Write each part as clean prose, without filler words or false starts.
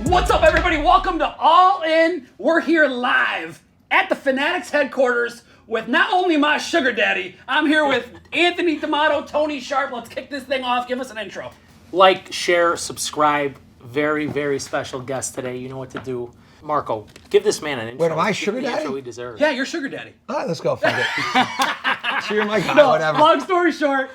What's up, everybody? Welcome to All In. We're here live at the Fanatics headquarters with not only my sugar daddy, I'm here with Anthony D'Amato, Tony Sharp. Let's kick this thing off. Give us an intro. Like, share, subscribe. Very, very special guest today. You know what to do. Marco, give this man an intro. Wait, am I sugar daddy? Intro he deserves. Yeah, you're sugar daddy. All right, let's go. Fuck it. So you're my guy, No, whatever. long story short,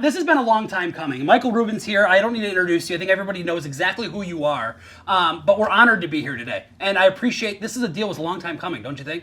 this has been a long time coming. Michael Rubin's here. I don't need to introduce you. I think everybody knows exactly who you are. But we're honored to be here today. And I appreciate, this is a deal that was a long time coming, don't you think?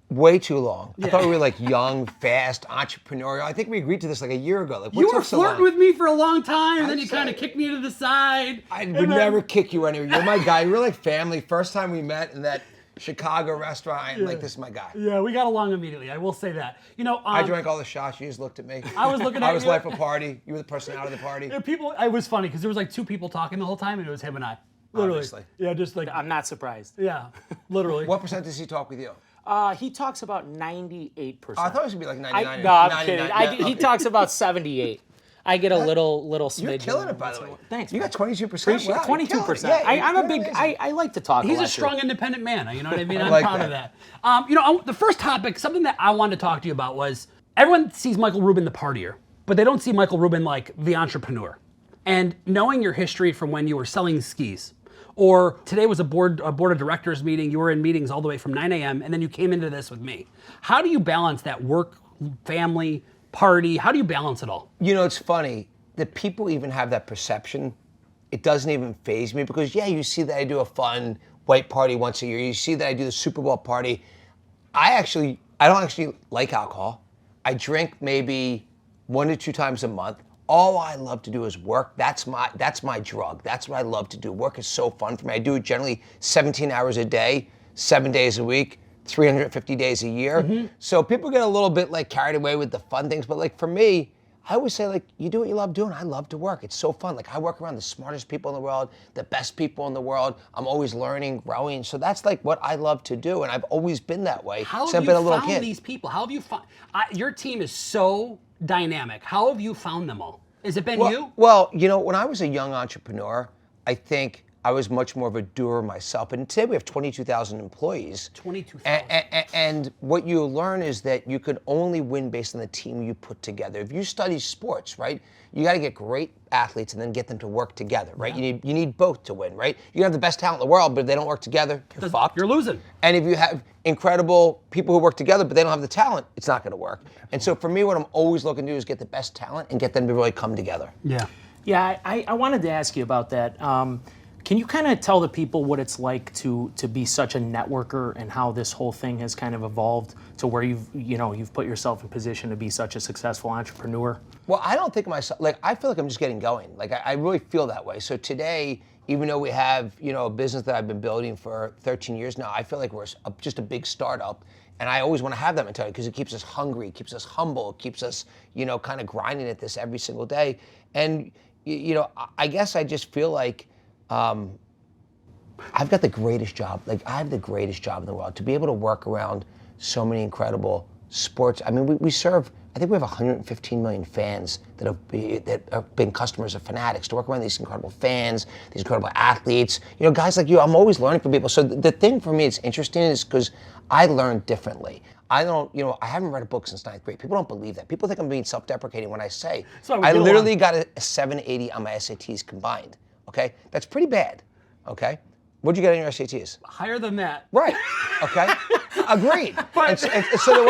Way too long. I thought we were like young, fast, entrepreneurial. I think we agreed to this like a year ago. Like, what You were took so flirting long? with me for a long time, and then I'd you kind of say- kicked me to the side. I and would then- never kick you anywhere. You're my guy. You're like family. First time we met in that Chicago restaurant, I'm like, this is my guy. Yeah, we got along immediately. I will say that. You know, I drank all the shots. You just looked at me. I was looking at I was you. life of the party. You were the personality of the party. People. It was funny because there was like two people talking the whole time, and it was him and I. Literally. Obviously. Yeah, just like I'm not surprised. yeah, literally. What percent does he talk with you? He talks about 98%. I thought it was gonna be like 99. No, I'm 99. kidding. He talks about 78. I get a little smidge. You're killing it, by the way. Thanks. You man. got 22%. Appreciate Wow, 22%. Yeah, I'm a you're big. amazing. I like to talk. He's a lot, strong, too. independent man. You know what I mean? I'm like proud of that. that. The first topic, something that I wanted to talk to you about was everyone sees Michael Rubin the partier, but they don't see Michael Rubin like the entrepreneur. And knowing your history from when you were selling skis, or today was a board of directors meeting, you were in meetings all the way from 9 a.m., and then you came into this with me. How do you balance that work, family, party? How do you balance it all? You know, it's funny that people even have that perception. It doesn't even faze me because, yeah, you see that I do a fun white party once a year. You see that I do the Super Bowl party. I don't actually like alcohol. I drink maybe 1 to 2 times a month. All I love to do is work. That's my drug. That's what I love to do. Work is so fun for me. I do it generally 17 hours a day, 7 days a week, 350 days a year. Mm-hmm. So people get a little bit like carried away with the fun things, but like for me, I always say like, you do what you love doing. I love to work. It's so fun. Like I work around the smartest people in the world, the best people in the world. I'm always learning, growing. So that's like what I love to do. And I've always been that way How since have I've been a you little found kid. these people? How have you found? Your team is so dynamic. How have you found them all? Has it been you? Well, you know, when I was a young entrepreneur, I think I was much more of a doer myself. And today we have 22,000 employees. 22,000. And what you learn is that you can only win based on the team you put together. If you study sports, right, you got to get great athletes and then get them to work together, right? Yeah. You need both to win, right? You can have the best talent in the world, but if they don't work together, you're fucked. You're losing. And if you have incredible people who work together, but they don't have the talent, it's not going to work. And so for me, what I'm always looking to do is get the best talent and get them to really come together. Yeah. Yeah, I wanted to ask you about that. Can you kind of tell the people what it's like to be such a networker and how this whole thing has kind of evolved to where you've put yourself in position to be such a successful entrepreneur? Well, I don't think of myself, like, I feel like I'm just getting going. Like, I really feel that way. So today, even though we have, a business that I've been building for 13 years now, I feel like we're just a big startup. And I always want to have that mentality because it keeps us hungry, it keeps us humble, it keeps us, kind of grinding at this every single day. And, I guess I just feel like I've got the greatest job. Like, I have the greatest job in the world. To be able to work around so many incredible sports. I mean, we serve, I think we have 115 million fans that have been customers of Fanatics, to work around these incredible fans, these incredible athletes. Guys like you, I'm always learning from people. So the thing for me that's interesting is because I learn differently. I haven't read a book since 9th grade. People don't believe that. People think I'm being self-deprecating when I say, I literally got a 780 on my SATs combined, okay? That's pretty bad, okay? What'd you get on your SATs? Higher than that. Right, okay? Agreed. And so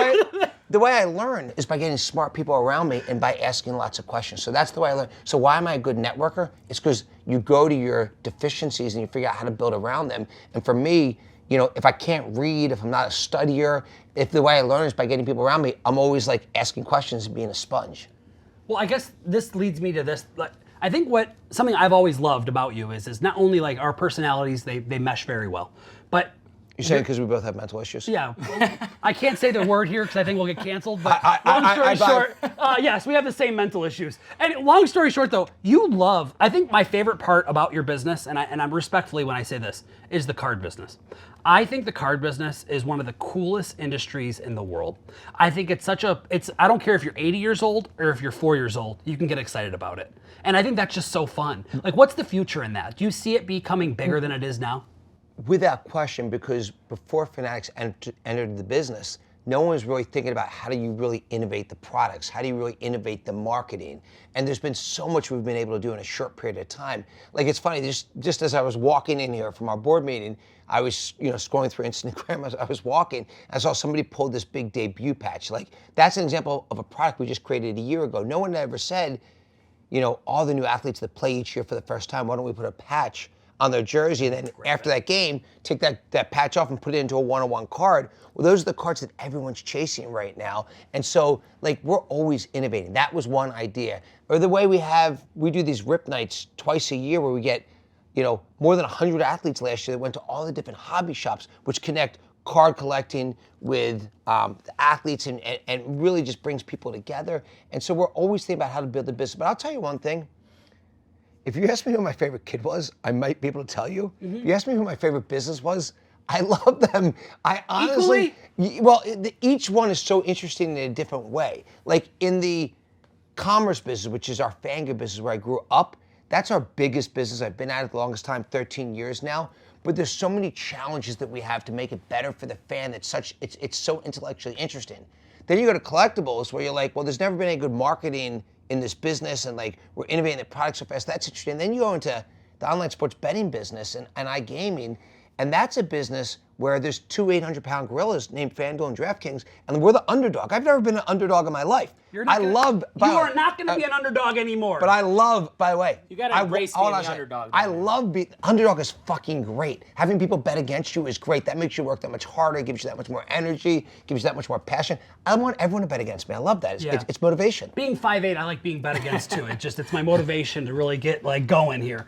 the way I learn is by getting smart people around me and by asking lots of questions. So that's the way I learn. So why am I a good networker? It's because you go to your deficiencies and you figure out how to build around them. And for me, if I can't read, if I'm not a studier, if the way I learn is by getting people around me, I'm always like asking questions and being a sponge. Well, I guess this leads me to this. I think something I've always loved about you is not only like our personalities, they mesh very well, but You're saying because we both have mental issues? Yeah. I can't say the word here because I think we'll get canceled, but long story short, yes, we have the same mental issues. And long story short, though, I think my favorite part about your business, and I'm respectfully when I say this, is the card business. I think the card business is one of the coolest industries in the world. I think I don't care if you're 80 years old or if you're 4 years old, you can get excited about it. And I think that's just so fun. Like, what's the future in that? Do you see it becoming bigger than it is now? Without question, because before Fanatics entered the business, no one was really thinking about how do you really innovate the products, how do you really innovate the marketing, and there's been so much we've been able to do in a short period of time. Like, it's funny, just as I was walking in here from our board meeting, I was scrolling through Instagram as I was walking, I saw somebody pull this big debut patch. Like, that's an example of a product we just created a year ago. No one ever said, all the new athletes that play each year for the first time, why don't we put a patch on their jersey, and then after that game, take that patch off and put it into a one-on-one card. Well, those are the cards that everyone's chasing right now. And so, like, we're always innovating. That was one idea. Or the way we do these rip nights twice a year where we get, more than 100 athletes last year that went to all the different hobby shops, which connect card collecting with the athletes and really just brings people together. And so we're always thinking about how to build a business. But I'll tell you one thing. If you ask me who my favorite kid was, I might be able to tell you. If you ask me who my favorite business was, I love them. I honestly, each one is so interesting in a different way. Like in the commerce business, which is our fan gear business where I grew up, that's our biggest business. I've been at it the longest time, 13 years now. But there's so many challenges that we have to make it better for the fan. It's so intellectually interesting. Then you go to collectibles where you're like, well, there's never been any good marketing in this business, and like we're innovating the products so fast. That's interesting. And then you go into the online sports betting business and iGaming, and that's a business where there's two 800-pound gorillas named FanDuel and DraftKings, and we're the underdog. I've never been an underdog in my life. You are not going to be an underdog anymore. But I love, by the way. You got to embrace being the underdog. I love underdog is fucking great. Having people bet against you is great. That makes you work that much harder, gives you that much more energy, gives you that much more passion. I want everyone to bet against me. I love that. It's motivation. Being 5'8", I like being bet against too. It's my motivation to really get like going here.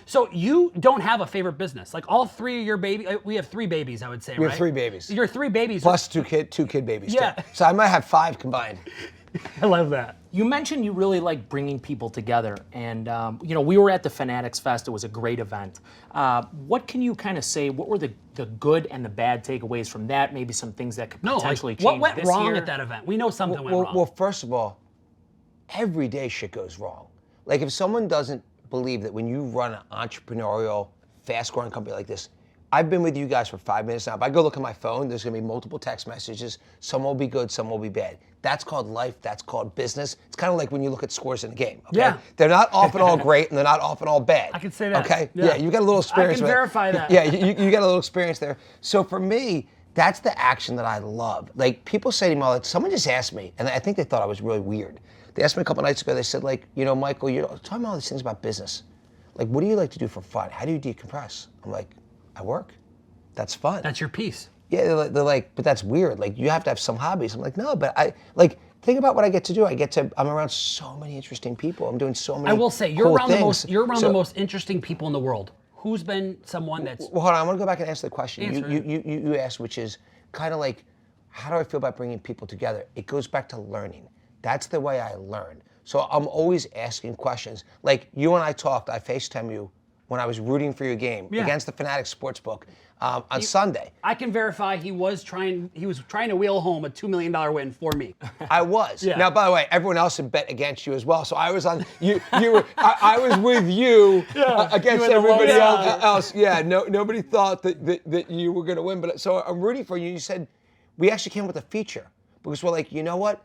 So you don't have a favorite business. Like all three of your babies, we have 3 babies, I would say, right? We have 3 babies. Your 3 babies. Plus two kid babies. Yeah. Too. So I might have 5 combined. I love that. You mentioned you really like bringing people together, and we were at the Fanatics Fest. It was a great event. What can you kind of say? What were the good and the bad takeaways from that? Maybe some things that could potentially change what went this wrong year? at that event? We know something went wrong. Well, first of all, every day shit goes wrong. Like if someone doesn't believe that when you run an entrepreneurial, fast-growing company like this, I've been with you guys for 5 minutes now. If I go look at my phone, there's gonna be multiple text messages. Some will be good, some will be bad. That's called life, that's called business. It's kind of like when you look at scores in a game, okay? Yeah. They're not often all great and they're not often all bad. I can say that. Okay, Yeah. you got a little experience. I can verify that. Yeah, you got a little experience there. So for me, that's the action that I love. Like people say to me, like, someone just asked me, and I think they thought I was really weird. They asked me a couple nights ago, they said like, Michael, you're talking about all these things about business. Like, what do you like to do for fun? How do you decompress? I'm like, I work. That's fun. That's your piece. Yeah, they're like, but that's weird. Like, you have to have some hobbies. I'm like, no, but think about what I get to do. I'm around so many interesting people. I'm doing so many. I will say, you're cool around things. the most interesting people in the world. Who's been someone that's? Well, hold on. I want to go back and answer the question Answer you asked, which is kind of like, how do I feel about bringing people together? It goes back to learning. That's the way I learn. So I'm always asking questions. Like you and I talked. I FaceTime you when I was rooting for your game against the Fanatics Sportsbook on Sunday. I can verify he was trying to wheel home a $2 million win for me. I was. Yeah. Now, by the way, everyone else had bet against you as well. So I was on. I was with you against everybody else. Yeah. Nobody thought that you were going to win. But so I'm rooting for you. You said we actually came with a feature because we're like, you know what?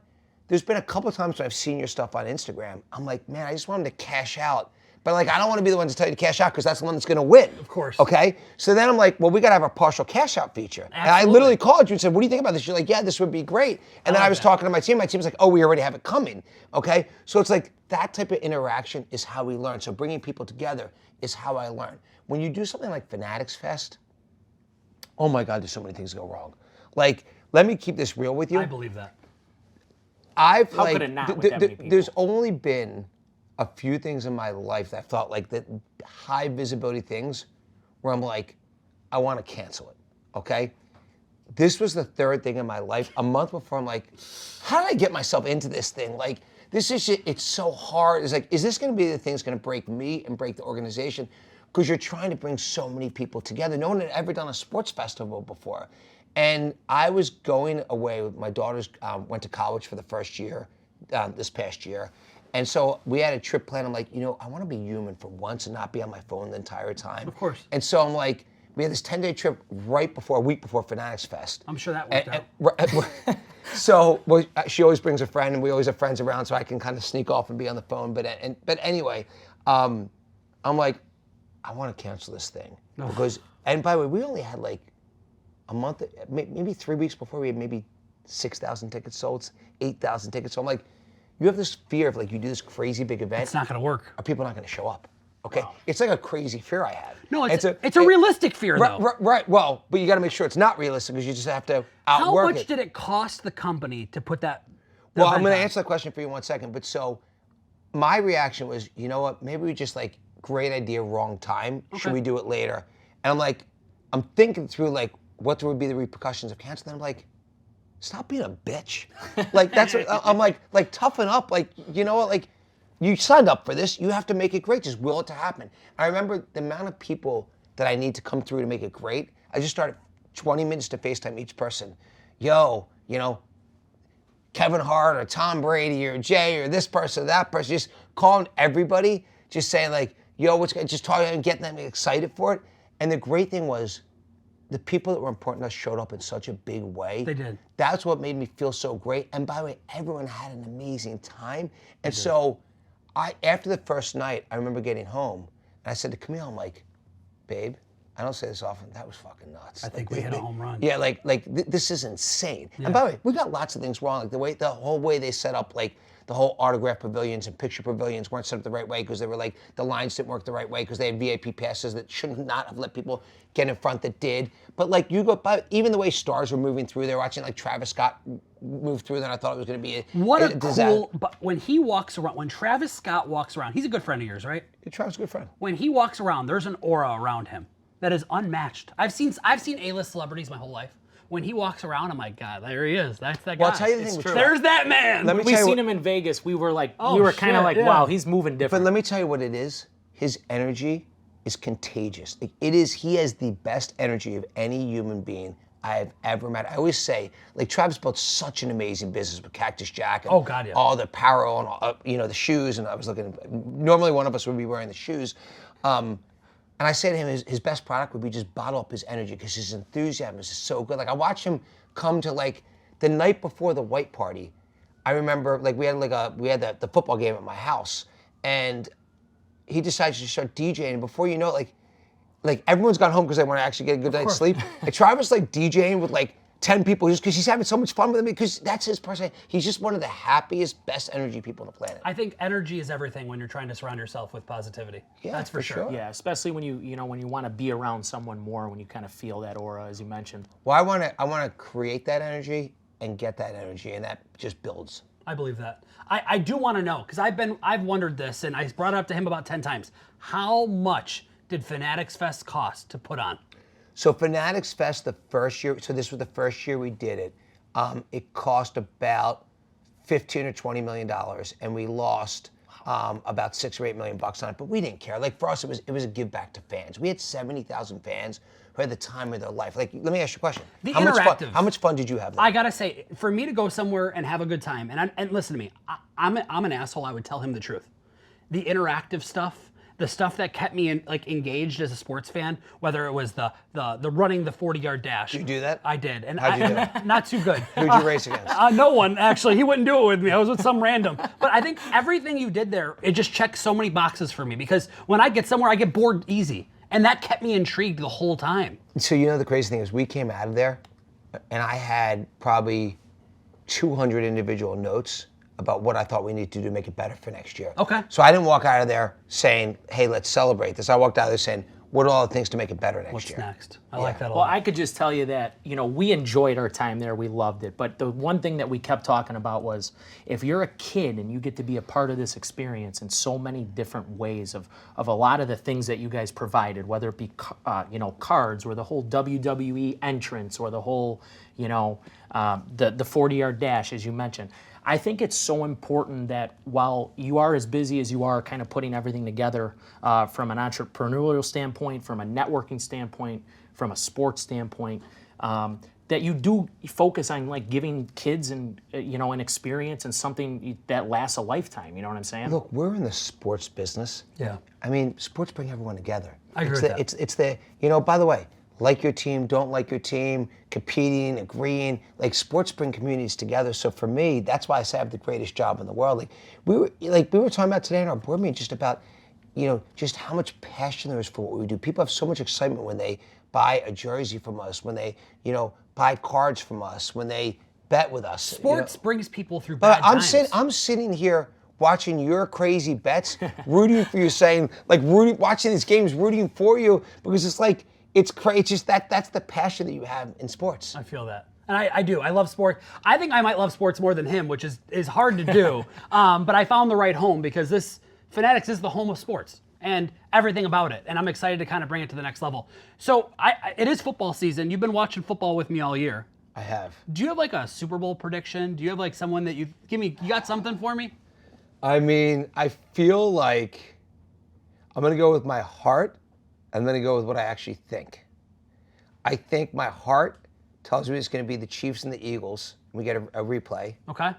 There's been a couple times when I've seen your stuff on Instagram. I'm like, man, I just want him to cash out. But like, I don't want to be the one to tell you to cash out because that's the one that's going to win. Of course. Okay? So then I'm like, well, we got to have a partial cash out feature. Absolutely. And I literally called you and said, what do you think about this? You're like, yeah, this would be great. And then I was talking to my team. My team's like, oh, we already have it coming. Okay? So it's like that type of interaction is how we learn. So bringing people together is how I learn. When you do something like Fanatics Fest, oh my God, there's so many things go wrong. Like, let me keep this real with you. I believe that. How could it not with that many people? There's only been a few things in my life that I felt like that high visibility things where I'm like, I want to cancel it. okay? This was the third thing in my life. A month before, I'm like, how did I get myself into this thing? Like, this is shit, it's so hard. It's like, is this gonna be the thing that's gonna break me and break the organization? Because you're trying to bring so many people together. No one had ever done a sports festival before. And I was going away with my daughters, went to college for the first year, this past year. And so we had a trip planned. I'm like, I want to be human for once and not be on my phone the entire time. Of course. And so I'm like, we had this 10-day trip a week before Fanatics Fest. I'm sure that worked out. So she always brings a friend, and we always have friends around, so I can kind of sneak off and be on the phone. But anyway, I'm like, I want to cancel this thing. Because, and by the way, we only had like a month, maybe 3 weeks before, we had maybe 6,000 tickets sold, 8,000 tickets. So I'm like, you have this fear of like, you do this crazy big event. It's not going to work. Are people not going to show up? Okay, Wow. It's like a crazy fear I have. No, it's a realistic fear, though. Right. Well, but you got to make sure it's not realistic because you just have to outwork it. How much did it cost the company to put that? Well, I'm going to answer that question for you in 1 second. But so, my reaction was, you know what? Maybe we just like, great idea, wrong time. Okay. Should we do it later? And I'm like, I'm thinking through like, what would be the repercussions of canceling? I'm like, stop being a bitch. Like that's what I'm like toughen up. Like, you know what? Like, you signed up for this. You have to make it great. Just will it to happen. I remember the amount of people that I need to come through to make it great. I just started 20 minutes to FaceTime each person. Yo, Kevin Hart or Tom Brady or Jay or this person or that person. Just calling everybody. Just saying like, yo, just talking and getting them excited for it. And the great thing was, the people that were important to us showed up in such a big way. They did. That's what made me feel so great. And by the way, everyone had an amazing time. And so, after the first night, I remember getting home, and I said to Camille, I'm like, babe, I don't say this often, that was fucking nuts. I think we hit a home run. Yeah, this is insane. Yeah. And by the way, we got lots of things wrong. Like the whole way they set up, like the whole autograph pavilions and picture pavilions weren't set up the right way because they were like, the lines didn't work the right way because they had VIP passes that should not have let people get in front that did. But like you go by, even the way stars were moving through, they were watching like Travis Scott move through there, and I thought it was going to be a disaster. Cool, but when he walks around, when Travis Scott walks around, he's a good friend of yours, right? Yeah, Travis is a good friend. When he walks around, there's an aura around him that is unmatched. I've seen A-list celebrities my whole life. When he walks around, I'm like, God, there he is. That's that guy. Well, I'll tell you the thing. There's that man. When we seen him in Vegas, we were like, kind of like, wow, he's moving different. But let me tell you what it is. His energy is contagious. Like, he has the best energy of any human being I have ever met. I always say, like, Travis built such an amazing business with Cactus Jack and all the apparel and all, the shoes. And I was looking. Normally, one of us would be wearing the shoes. And I say to him, his best product would be just bottle up his energy because his enthusiasm is so good. Like I watched him come to like the night before the white party. I remember like we had the football game at my house, and he decided to start DJing. And before you know it, like everyone's gone home because they want to actually get a good night's sleep. And Travis like DJing with like 10 people just because he's having so much fun with them because that's his person. He's just one of the happiest, best energy people on the planet. I think energy is everything when you're trying to surround yourself with positivity. Yeah, that's for sure. Yeah, especially when you want to be around someone more, when you kind of feel that aura, as you mentioned. Well, I want to create that energy and get that energy, and that just builds. I believe that. I do want to know because I've wondered this, and I brought it up to him about 10 times. How much did Fanatics Fest cost to put on? So Fanatics Fest, the first year, so this was the first year we did it, it cost about $15 or $20 million, and we lost about $6 or $8 million on it, but we didn't care. Like for us, it was a give back to fans. We had 70,000 fans who had the time of their life. Like, let me ask you a question. How much fun did you have there? I gotta say, for me to go somewhere and have a good time, and listen to me, I'm an asshole. I would tell him the truth. The interactive stuff. The stuff that kept me engaged as a sports fan, whether it was the running the 40-yard dash. Did you do that? I did, and How'd you do? Not too good. Who'd you race against? No one, actually. He wouldn't do it with me. I was with some random. But I think everything you did there, it just checked so many boxes for me because when I get somewhere, I get bored easy, and that kept me intrigued the whole time. So the crazy thing is we came out of there, and I had probably 200 individual notes about what I thought we needed to do to make it better for next year. Okay. So I didn't walk out of there saying, hey, let's celebrate this. I walked out of there saying, what are all the things to make it better next What's year? next? I like that a Well, lot. I could just tell you that, we enjoyed our time there. We loved it. But the one thing that we kept talking about was if you're a kid and you get to be a part of this experience in so many different ways of a lot of the things that you guys provided, whether it be, cards or the whole WWE entrance or the whole, the 40-yard dash, as you mentioned. I think it's so important that while you are as busy as you are kind of putting everything together from an entrepreneurial standpoint, from a networking standpoint, from a sports standpoint, that you do focus on like giving kids and an experience and something that lasts a lifetime. You know what I'm saying? Look, we're in the sports business. Yeah. I mean, sports bring everyone together. I agree with that. It's the, by the way, like your team, don't like your team, competing, agreeing. Like sports bring communities together. So for me, that's why I say I have the greatest job in the world. We were talking about today in our board meeting just about, just how much passion there is for what we do. People have so much excitement when they buy a jersey from us, when they, buy cards from us, when they bet with us. Sports brings people through bad times. I'm sitting here watching your crazy bets, rooting for you, watching these games, rooting for you, because it's like, it's crazy. It's just that's the passion that you have in sports. I feel that. And I do. I love sport. I think I might love sports more than him, which is hard to do. But I found the right home because this Fanatics is the home of sports and everything about it. And I'm excited to kind of bring it to the next level. So it is football season. You've been watching football with me all year. I have. Do you have like a Super Bowl prediction? Do you have like someone that you got something for me? I mean, I feel like I'm going to go with my heart. I'm going to go with what I actually think. I think my heart tells me it's going to be the Chiefs and the Eagles. We get a replay. Okay.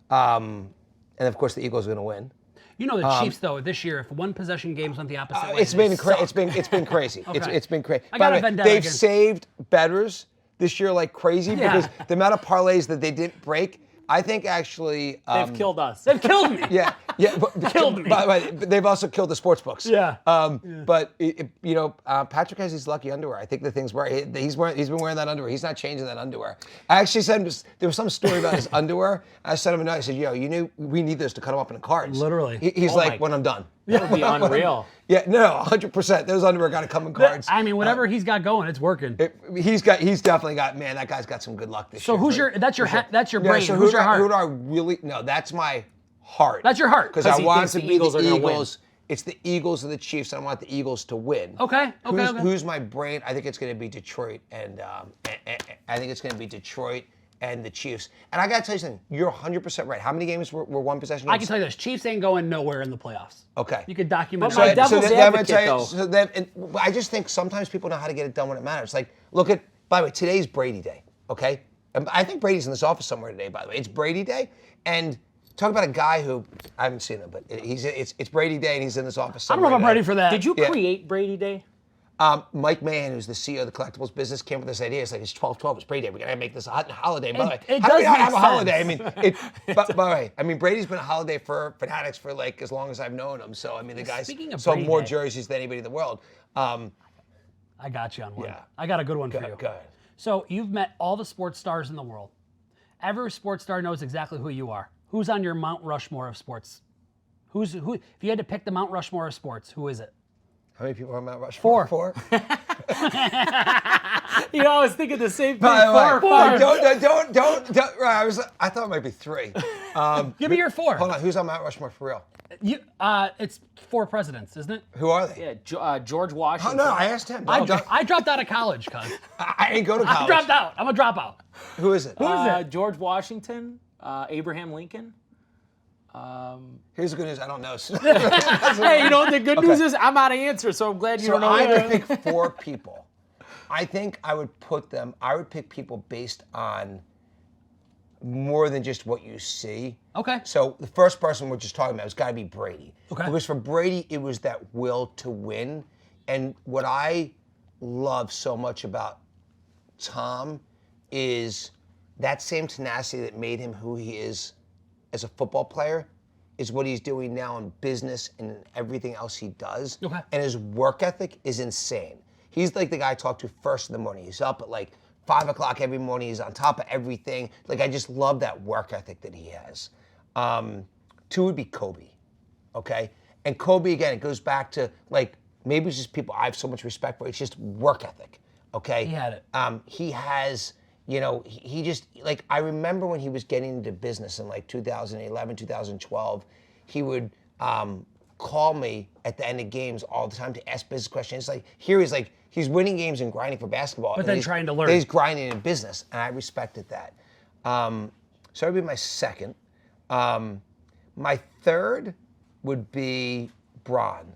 And of course, the Eagles are going to win. The Chiefs, though, this year, if one possession games went the opposite way, It's been crazy. Okay. It's been crazy. I got a vendetta they've against- saved bettors this year like crazy because the amount of parlays that they didn't break. I think actually They've killed us. They've killed me. Yeah. But, Killed me. By the way, they've also killed the sports books. Yeah. But Patrick has his lucky underwear. I think the thing's where he's been wearing that underwear. He's not changing that underwear. I actually said there was some story about his underwear. I sent him a note. I said, we need this to cut him up in the cards. Literally. He's like, when I'm done. That would be unreal. Yeah, no, 100%. Those underwear got to come in cards. I mean, whatever he's got going, it's working. He's definitely got, man, that guy's got some good luck this year. So that's your brain. So who's your heart? Who do I really, no, that's my heart. That's your heart. Because I he want thinks it to the be Eagles the are gonna win. Eagles. It's the Eagles and the Chiefs, and I want the Eagles to win. Okay. Who's my brain? I think it's going to be Detroit, and I think it's going to be Detroit and the Chiefs. And I got to tell you something. You're 100% right. How many games were one possession games? I can tell you this: Chiefs ain't going nowhere in the playoffs. Okay. You could document. But my it. devil's advocate, though. I just think sometimes people know how to get it done when it matters. Like, look at, by the way, today's Brady Day, okay? And I think Brady's in this office somewhere today, by the way. It's Brady Day, and talk about a guy who, I haven't seen him, but it's Brady Day, and he's in this office I don't somewhere know if I'm today. ready for that. Did you create Brady Day? Mike Mann, who's the CEO of the collectibles business, came up with this idea. It's like, it's 12/12, it's Brady Day. We got to make this a holiday. By the way, It how do we does not make have a holiday? I sense. mean, by the way, Brady's been a holiday for Fanatics for like as long as I've known him. So, the guy's Speaking of sold Brady more Day. jerseys than anybody in the world. I got you on one. Yeah. I got a good one for you. Go ahead. So you've met all the sports stars in the world. Every sports star knows exactly who you are. Who's on your Mount Rushmore of sports? Who? If you had to pick the Mount Rushmore of sports, who is it? How many people are on Mount Rushmore? Four. I was thinking the same thing. By the way, Four. don't. I thought it might be three. Give me your four. Hold on, who's on Mount Rushmore for real? It's 4 presidents, isn't it? Who are they? Yeah, George Oh, Washington. no, I asked him. I dropped out of college, cuz. I ain't go to college. I dropped out. I'm a dropout. Who is it? George Washington, Abraham Lincoln. Here's the good news. I don't know. Hey, the good news is I'm out of answer, so I'm glad you So don't know. I'm that. going to pick 4 people. I think I would pick people based on more than just what you see. Okay. So the first person we're just talking about has got to be Brady. Okay. Because for Brady, it was that will to win. And what I love so much about Tom is that same tenacity that made him who he is as a football player is what he's doing now in business and in everything else he does. Okay. And his work ethic is insane. He's like the guy I talk to first in the morning. He's up at like 5 o'clock every morning. He's on top of everything. Like, I just love that work ethic that he has. 2 would be Kobe, okay? And Kobe, again, it goes back to, like, maybe it's just people I have so much respect for. It's just work ethic. Okay. He had it. He has, he just, like, I remember when he was getting into business in like 2011, 2012, he would call me at the end of games all the time to ask business questions. It's like, here he's winning games and grinding for basketball. But then trying to learn. He's grinding in business, and I respected that. So that would be my second. My third would be Bron.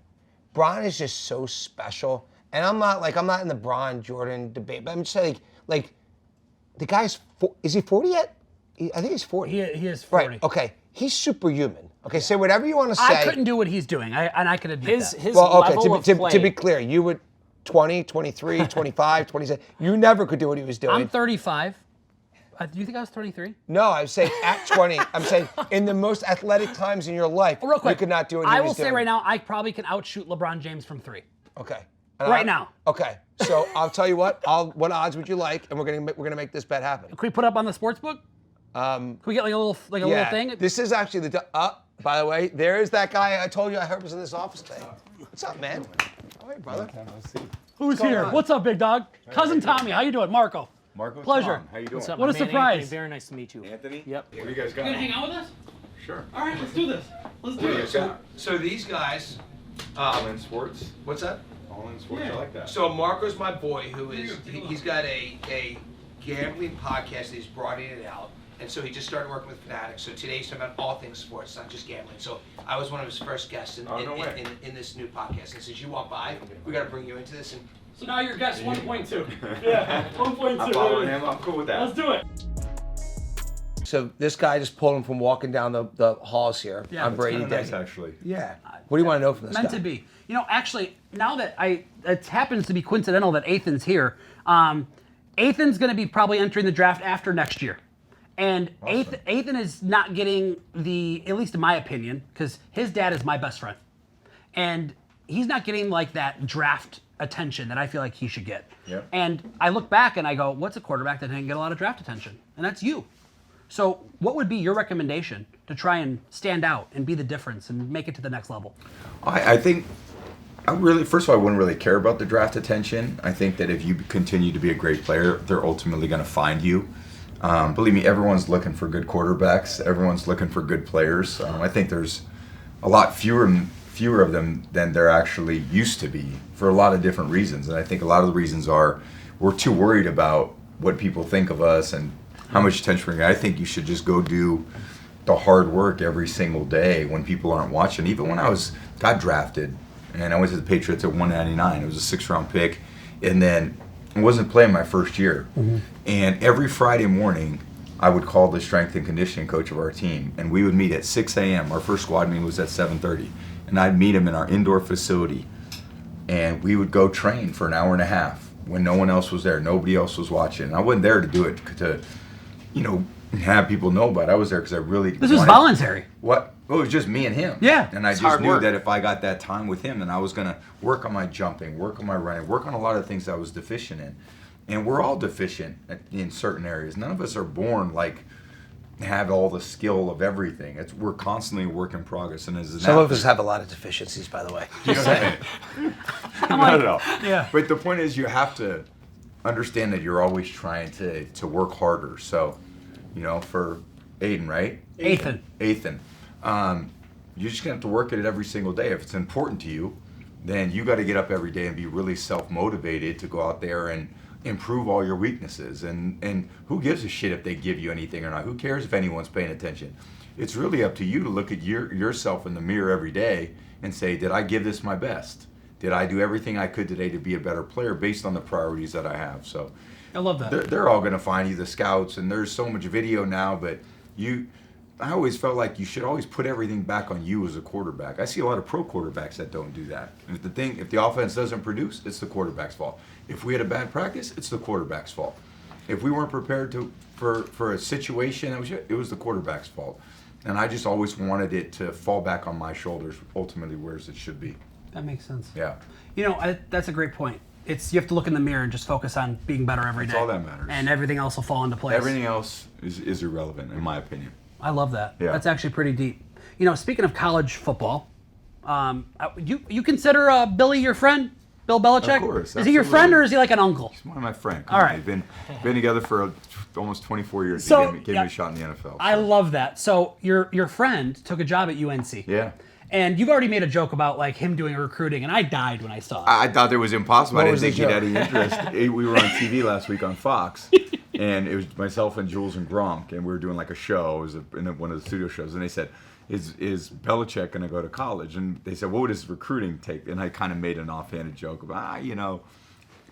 Bron is just so special. And I'm not in the Bron Jordan debate, but I'm just saying, like the guy's, is he 40 yet? I think he's 40. He is 40. Right, okay. He's superhuman. Okay, say whatever you want to say. I couldn't do what he's doing, and I could admit that. His level of play. To be clear, you would 20, 23, 25, 27. You never could do what he was doing. I'm 35. Do you think I was 33? No, I'm saying at 20. I'm saying in the most athletic times in your life, Real quick, you could not do what he was doing. I will say right now, I probably can outshoot LeBron James from 3. Okay. Right now. Okay. So I'll tell you what. What odds would you like? And we're gonna make this bet happen. Can we put up on the sports book? Can we get like a little little thing? This is actually by the way, there is that guy I told you I heard was in this office today. What's up, man? All right, brother. Who's here? on? What's up, big dog? Cousin Tommy, how you doing? Marco. Marco, Pleasure. Tom, how you doing? What's up, What my a man? surprise. Anthony, very nice to meet you. Anthony? Yep. What do you guys got? You gonna hang out with us? Sure. All right, let's do this. Let's do it. So these guys. All in sports. What's that? All in sports. I like that. So Marco's my boy, who is he's got a gambling podcast that he's broadening it out, and so he just started working with Fanatics. So today he's talking about all things sports, not just gambling. So I was one of his first guests in this new podcast. And since you walked by, we got to bring you into this. And So now you're guest 1.2. Yeah, 1.2. I'm following him. I'm cool with that. Let's do it. so this guy just pulled him from walking down the halls here Yeah, on it's Brady Kinda Day. nice, actually. Yeah. What do you want to know from this Meant guy? to be. Actually, now that it happens to be coincidental that Ethan's here. Ethan's going to be probably entering the draft after next year. And Awesome. Ethan is not getting at least in my opinion, because his dad is my best friend. And he's not getting like that draft attention that I feel like he should get. Yep. And I look back and I go, what's a quarterback that didn't get a lot of draft attention? And that's you. So what would be your recommendation to try and stand out and be the difference and make it to the next level? I think first of all, I wouldn't really care about the draft attention. I think that if you continue to be a great player, they're ultimately going to find you. Believe me, everyone's looking for good quarterbacks. Everyone's looking for good players. I think there's a lot fewer of them than there actually used to be for a lot of different reasons. And I think a lot of the reasons are we're too worried about what people think of us and how much attention we're getting. I think you should just go do the hard work every single day when people aren't watching. Even when I got drafted and I went to the Patriots at 199, it was a 6th-round pick, and then I wasn't playing my first year. Mm-hmm. And every Friday morning, I would call the strength and conditioning coach of our team, and we would meet at 6 a.m. Our first squad meeting was at 7:30, and I'd meet him in our indoor facility, and we would go train for an hour and a half when no one else was there, nobody else was watching. And I wasn't there to do it to, have people know about it. I was there because I really This was voluntary. What? Well, it was just me and him. Yeah, and I it's just hard knew work. that if I got that time with him, then I was going to work on my jumping, work on my running, work on a lot of things that I was deficient in. And we're all deficient in certain areas. None of us are born have all the skill of everything. We're constantly a work in progress. And Some of us have a lot of deficiencies, by the way. You know what I mean? Not at all. Yeah. But the point is, you have to understand that you're always trying to work harder. So, for Aiden, right? Ethan. You're just gonna have to work at it every single day. If it's important to you, then you got to get up every day and be really self-motivated to go out there and improve all your weaknesses. And who gives a shit if they give you anything or not? Who cares if anyone's paying attention? It's really up to you to look at yourself in the mirror every day and say, did I give this my best? Did I do everything I could today to be a better player based on the priorities that I have? So I love that. they're all going to find you, the scouts, and there's so much video now, but I always felt like you should always put everything back on you as a quarterback. I see a lot of pro quarterbacks that don't do that. If the offense doesn't produce, it's the quarterback's fault. If we had a bad practice, it's the quarterback's fault. If we weren't prepared for a situation, it was the quarterback's fault. And I just always wanted it to fall back on my shoulders, ultimately, whereas it should be. That makes sense. Yeah. That's a great point. You have to look in the mirror and just focus on being better every day. That's all that matters. And everything else will fall into place. Everything else is irrelevant, in my opinion. I love that. Yeah. That's actually pretty deep. Speaking of college football, You consider Billy your friend? Bill Belichick? Of course, Is he your friend or is he like an uncle? He's one of my friends. All right. We've been together for almost 24 years. So, He gave me a shot in the NFL. I love that. So your friend took a job at UNC. Yeah. And you've already made a joke about like him doing recruiting, and I died when I saw it. I thought it was impossible. I What didn't was think the he'd had joke? any interest. We were on TV last week on Fox, and it was myself and Jules and Gronk, and we were doing like a show. It was in one of the studio shows, and they said, "Is Belichick going to go to college?" And they said, "What would his recruiting take?" And I kind of made an offhanded joke about,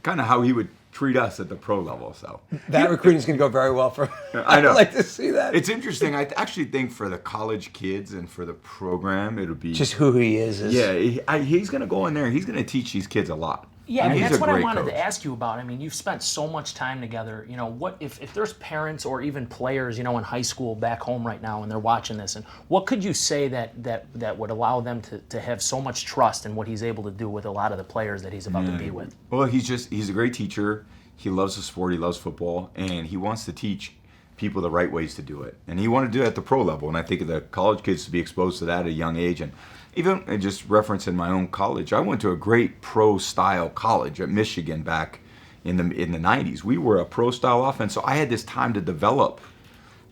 kind of how he would treat us at the pro level. So That recruiting's going to go very well for. I know. I'd like to see that. it's interesting. I actually think for the college kids and for the program, it'll be Just who he is. Yeah, he's going to go in there and he's going to teach these kids a lot. Yeah, And and he's that's a what I great wanted coach. to ask you about. I mean, you've spent so much time together. What if there's parents or even players, in high school back home right now, and they're watching this, and what could you say that would allow them to have so much trust in what he's able to do with a lot of the players that he's about to be with? Well, he's a great teacher. He loves the sport. He loves football, and he wants to teach people the right ways to do it. And he wanted to do it at the pro level. And I think the college kids to be exposed to that at a young age. And even just referencing my own college, I went to a great pro-style college at Michigan back in the 90s. We were a pro-style offense, so I had this time to develop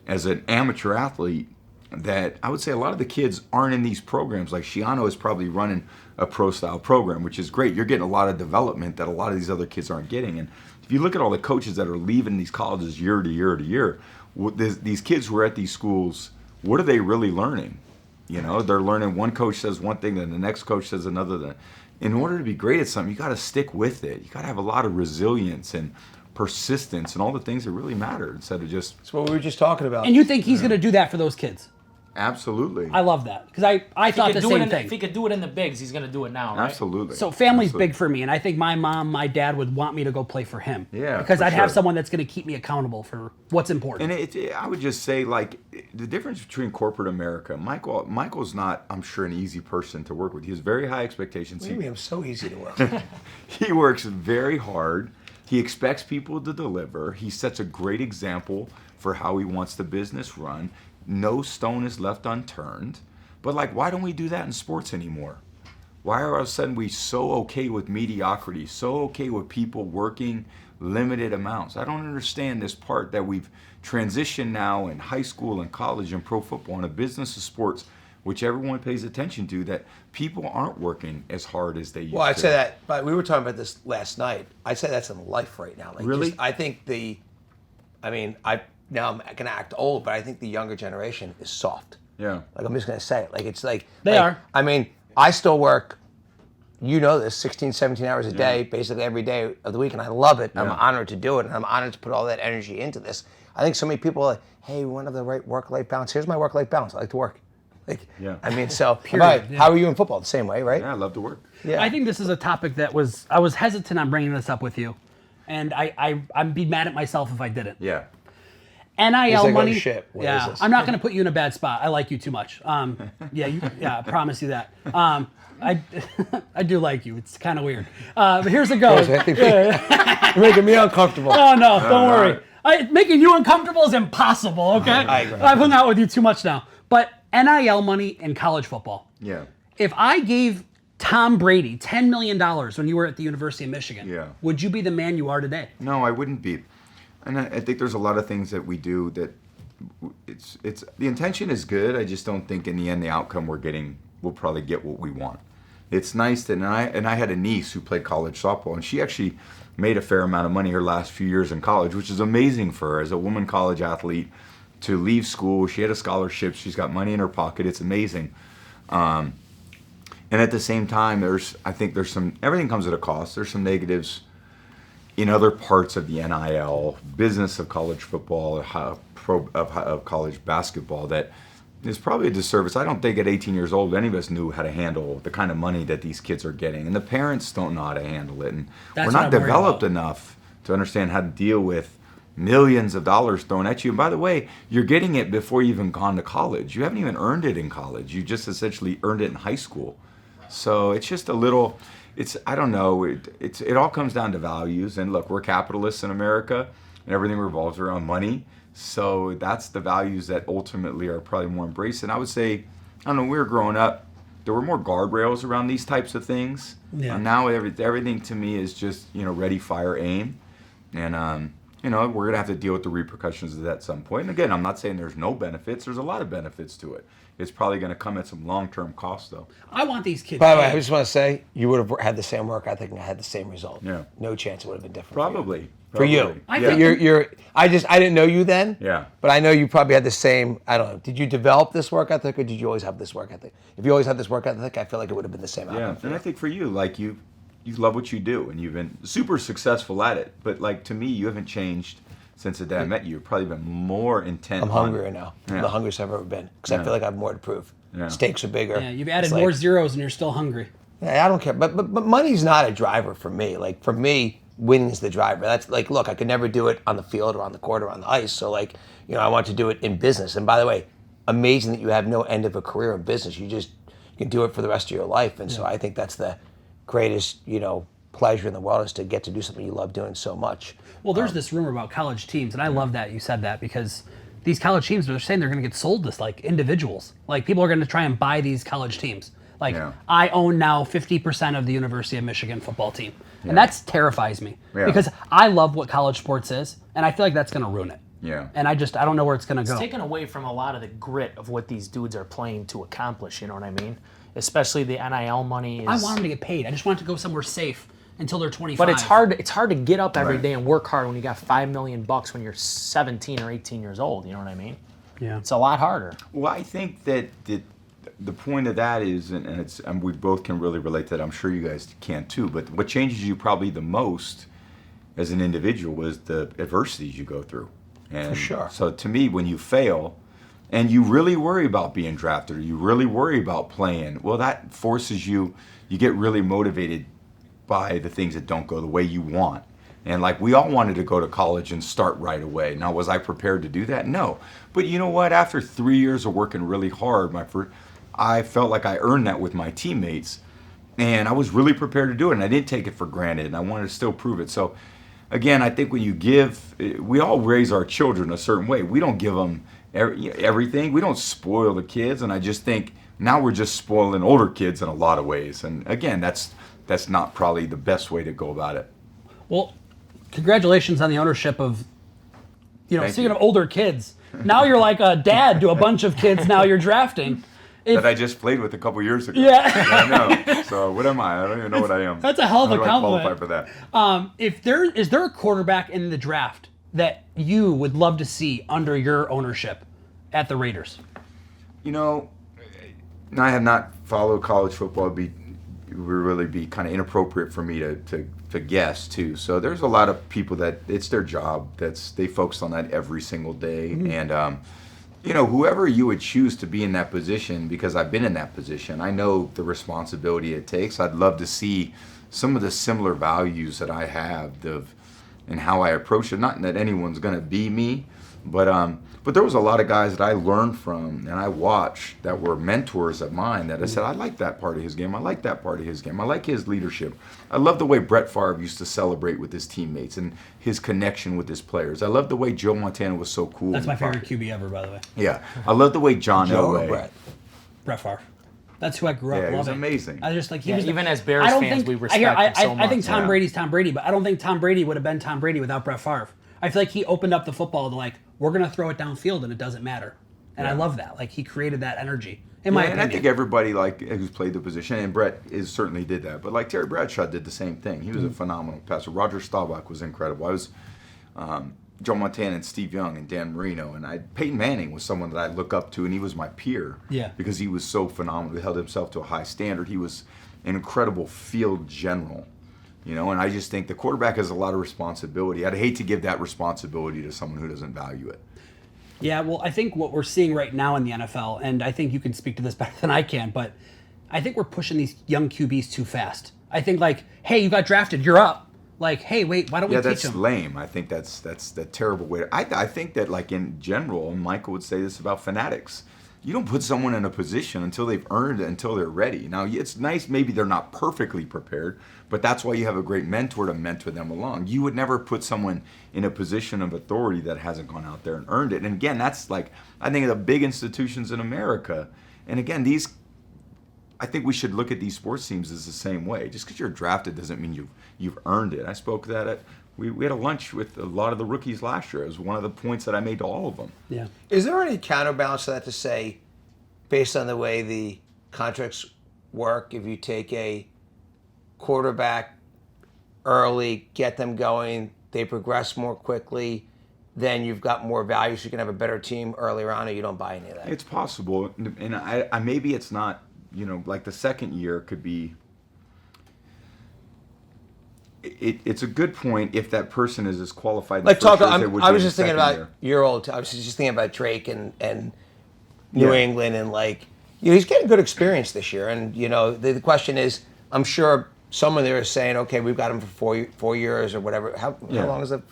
as an amateur athlete that I would say a lot of the kids aren't in these programs. Like Shiano is probably running a pro-style program, which is great. You're getting a lot of development that a lot of these other kids aren't getting. And if you look at all the coaches that are leaving these colleges year to year to year, these kids who are at these schools, what are they really learning? They're learning, one coach says one thing, then the next coach says another thing. In order to be great at something, you got to stick with it. You got to have a lot of resilience and persistence and all the things that really matter instead of just... That's what we were just talking about. And you think he's going to do that for those kids? Absolutely. I love that because I thought the same thing. If he could do it in the bigs, he's going to do it now, right? Absolutely. So family's Absolutely. big for me, and I think my mom, my dad would want me to go play for him. Yeah, because for I'd have sure. someone that's going to keep me accountable for what's important. And I would just say, like, the difference between corporate America, Michael's not, I'm sure, an easy person to work with. He has very high expectations. Maybe I'm so easy to work. He works very hard. He expects people to deliver. He sets a great example for how he wants the business run. No stone is left unturned. But, like, why don't we do that in sports anymore? Why are all of a sudden we so okay with mediocrity, so okay with people working limited amounts? I don't understand this part that we've transitioned now in high school and college and pro football and a business of sports, which everyone pays attention to, that people aren't working as hard as they used to. Well, I'd say that, but we were talking about this last night. I'd say that's in life right now. Like, Really? I think now I'm going to act old, but I think the younger generation is soft. Yeah. Like, I'm just going to say it. Like, it's like... They are. I mean, I still work, this, 16, 17 hours a day, basically every day of the week, and I love it. I'm honored to do it, and I'm honored to put all that energy into this. I think so many people are like, hey, we want to have the right work-life balance. Here's my work-life balance. I like to work. Like, Yeah. I mean, so... Period, yeah. How are you in football? The same way, right? Yeah, I love to work. Yeah. I think this is a topic that I was hesitant on bringing this up with you, and I'd be mad at myself if I didn't. Yeah. NIL like, oh, money. shit, what yeah, is this? I'm not going to put you in a bad spot. I like you too much. I promise you that. I do like you. It's kind of weird. But here's the go. You're making me uncomfortable. Oh no, don't worry. Making you uncomfortable is impossible. Okay. I agree. I've hung out with you too much now. But NIL money in college football. Yeah. If I gave Tom Brady $10 million when you were at the University of Michigan, Yeah. would you be the man you are today? No, I wouldn't be. And I think there's a lot of things that we do that it's the intention is good. I just don't think in the end the outcome we'll probably get what we want. It's nice that and I had a niece who played college softball, and she actually made a fair amount of money her last few years in college, which is amazing for her as a woman college athlete to leave school. She had a scholarship. She's got money in her pocket. It's amazing. And at the same time, I think there's everything comes at a cost. There's some negatives in other parts of the NIL business of college football, of college basketball, that is probably a disservice. I don't think at 18 years old any of us knew how to handle the kind of money that these kids are getting, and the parents don't know how to handle it, and That's we're what not I'm worried developed about. enough to understand how to deal with millions of dollars thrown at you. And by the way, you're getting it before you've even gone to college. You haven't even earned it in college. You just essentially earned it in high school. So it's just a little... I don't know. It all comes down to values. And look, we're capitalists in America, and everything revolves around money. So that's the values that ultimately are probably more embraced. And I would say, I don't know, when we were growing up, there were more guardrails around these types of things. Yeah. Now everything to me is just, ready, fire, aim. And, we're going to have to deal with the repercussions of that at some point. And again, I'm not saying there's no benefits. There's a lot of benefits to it. It's probably going to come at some long-term cost, though. I want these kids. By the way, I just want to say, you would have had the same work ethic and had the same result. Yeah. No chance it would have been different. Probably. For you. I But think- I didn't know you then. Yeah. But I know you probably had the same, I don't know, did you develop this work ethic or did you always have this work ethic? If you always had this work ethic, I feel like it would have been the same outcome. Yeah, and I think for you, like you love what you do, and you've been super successful at it. But like to me, you haven't changed since the day I met you. You've probably been more intent. I'm hungrier now. Yeah. I'm the hungriest I've ever been because I feel like I have more to prove. Yeah. Stakes are bigger. Yeah, you've added It's like- more zeros and you're still hungry. I don't care, but money's not a driver for me. Like for me, winning's the driver. That's like, look, I could never do it on the field or on the court or on the ice. So like, I want to do it in business. And by the way, amazing that you have no end of a career in business. You can do it for the rest of your life. And so I think that's the greatest, pleasure in the world is to get to do something you love doing so much. Well, there's this rumor about college teams, and I love that you said that because these college teams, they're saying they're going to get sold to like individuals. Like people are going to try and buy these college teams. Like I own now 50% of the University of Michigan football team. And that terrifies me because I love what college sports is, and I feel like that's going to ruin it. Yeah. And I don't know where it's going to go. It's taken away from a lot of the grit of what these dudes are playing to accomplish, you know what I mean? Especially the NIL money is... I want them to get paid. I just want it to go somewhere safe until they're 25. But it's hard to get up every day and work hard when you got $5 million when you're 17 or 18 years old, you know what I mean? Yeah. It's a lot harder. Well, I think that the point of that is, and we both can really relate to that. I'm sure you guys can too. But what changes you probably the most as an individual is the adversities you go through. And For sure. So to me, when you fail, and you really worry about being drafted, or you really worry about playing, well, that forces you. You get really motivated by the things that don't go the way you want. And like we all wanted to go to college and start right away. Now, was I prepared to do that? No. But you know what? After 3 years of working really hard, I felt like I earned that with my teammates, and I was really prepared to do it, and I didn't take it for granted, and I wanted to still prove it. So, again, I think when you give, we all raise our children a certain way. We don't give them everything. We don't spoil the kids, and I just think now we're just spoiling older kids in a lot of ways. And again, that's not probably the best way to go about it. Well, congratulations on the ownership of, Thank speaking you. of older kids. Now you're like a dad to a bunch of kids now you're drafting. That I just played with a couple years ago. Yeah. I know. So what am I? I don't even know what I am. That's a hell of a How do I compliment. qualify for that? Is there a quarterback in the draft that you would love to see under your ownership at the Raiders? I have not followed college football. It would really be kind of inappropriate for me to guess too. So there's a lot of people that it's their job. They focus on that every single day. Mm-hmm. And whoever you would choose to be in that position, because I've been in that position, I know the responsibility it takes. I'd love to see some of the similar values that I have and how I approach it. Not that anyone's going to be me, but there was a lot of guys that I learned from and I watched that were mentors of mine that I said, I like that part of his game. I like that part of his game. I like his leadership. I love the way Brett Favre used to celebrate with his teammates and his connection with his players. I love the way Joe Montana was so cool. That's my favorite QB ever, by the way. Yeah. I love the way John Joe Elway. or Brett? Brett Favre. That's who I grew up Yeah, loving. he was amazing. I just he was even as Bears I don't fans, think, we respect him so I think much. Tom Yeah. Brady's Tom Brady, but I don't think Tom Brady would have been Tom Brady without Brett Favre. I feel like he opened up the football to we're going to throw it downfield and it doesn't matter. And I love that. He created that energy, in my And opinion. I think everybody who's played the position, and Brett certainly did that. But Terry Bradshaw did the same thing. He was a phenomenal passer. Roger Staubach was incredible. I was Joe Montana and Steve Young and Dan Marino, and Peyton Manning was someone that I look up to, and he was my peer. Yeah. Because he was so phenomenal. He held himself to a high standard. He was an incredible field general. And I just think the quarterback has a lot of responsibility. I'd hate to give that responsibility to someone who doesn't value it. Yeah, well, I think what we're seeing right now in the NFL, and I think you can speak to this better than I can, but I think we're pushing these young QBs too fast. I think hey, you got drafted, you're up. Hey, wait, why don't we teach that's them? lame. I think that's the terrible way. I think that in general, and Michael would say this about Fanatics, you don't put someone in a position until they've earned it, until they're ready. Now, it's nice maybe they're not perfectly prepared, but that's why you have a great mentor to mentor them along. You would never put someone in a position of authority that hasn't gone out there and earned it. And again, that's I think of the big institutions in America. And again, I think we should look at these sports teams as the same way. Just because you're drafted doesn't mean you've earned it. I spoke that we had a lunch with a lot of the rookies last year. It was one of the points that I made to all of them. Yeah. Is there any counterbalance to that to say, based on the way the contracts work, if you take a quarterback early, get them going, they progress more quickly, then you've got more value, so you can have a better team earlier on, or you don't buy any of that? It's possible, and I maybe it's not, like the second year could be. It's a good point if that person is as qualified. In the first year as they would be I was in the just thinking second about year. your old. I was just thinking about Drake and New England, and he's getting good experience this year. And the question is, I'm sure someone there is saying, okay, we've got him for 4 years or whatever. How long is it?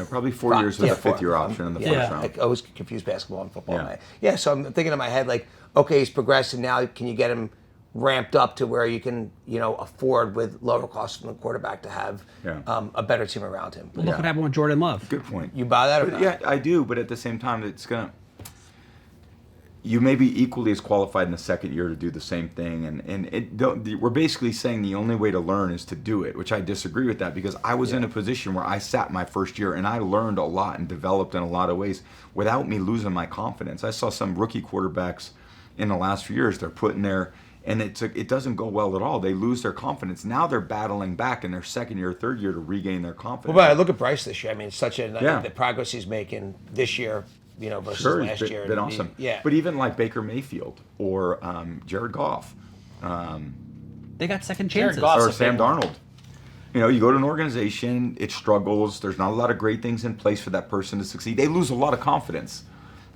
Probably 4 years with a fifth-year option in the first round. I always confuse basketball and football. So I'm thinking in my head, okay, he's progressing now. Can you get him ramped up to where you can, afford with lower costs from the quarterback to have a better team around him? Well, look what happened with Jordan Love. Good point. You buy that or not? Yeah, I do, but at the same time, you may be equally as qualified in the second year to do the same thing, and we're basically saying the only way to learn is to do it, which I disagree with that, because I was in a position where I sat my first year and I learned a lot and developed in a lot of ways without me losing my confidence. I saw some rookie quarterbacks in the last few years, they're putting their, and it doesn't go well at all. They lose their confidence. Now they're battling back in their second year, third year to regain their confidence. Well, but look at Bryce this year. I mean, the progress he's making this year, versus last year. Been awesome. Yeah. But even like Baker Mayfield or Jared Goff. They got second chances. Or Sam Darnold. You go to an organization, it struggles. There's not a lot of great things in place for that person to succeed. They lose a lot of confidence.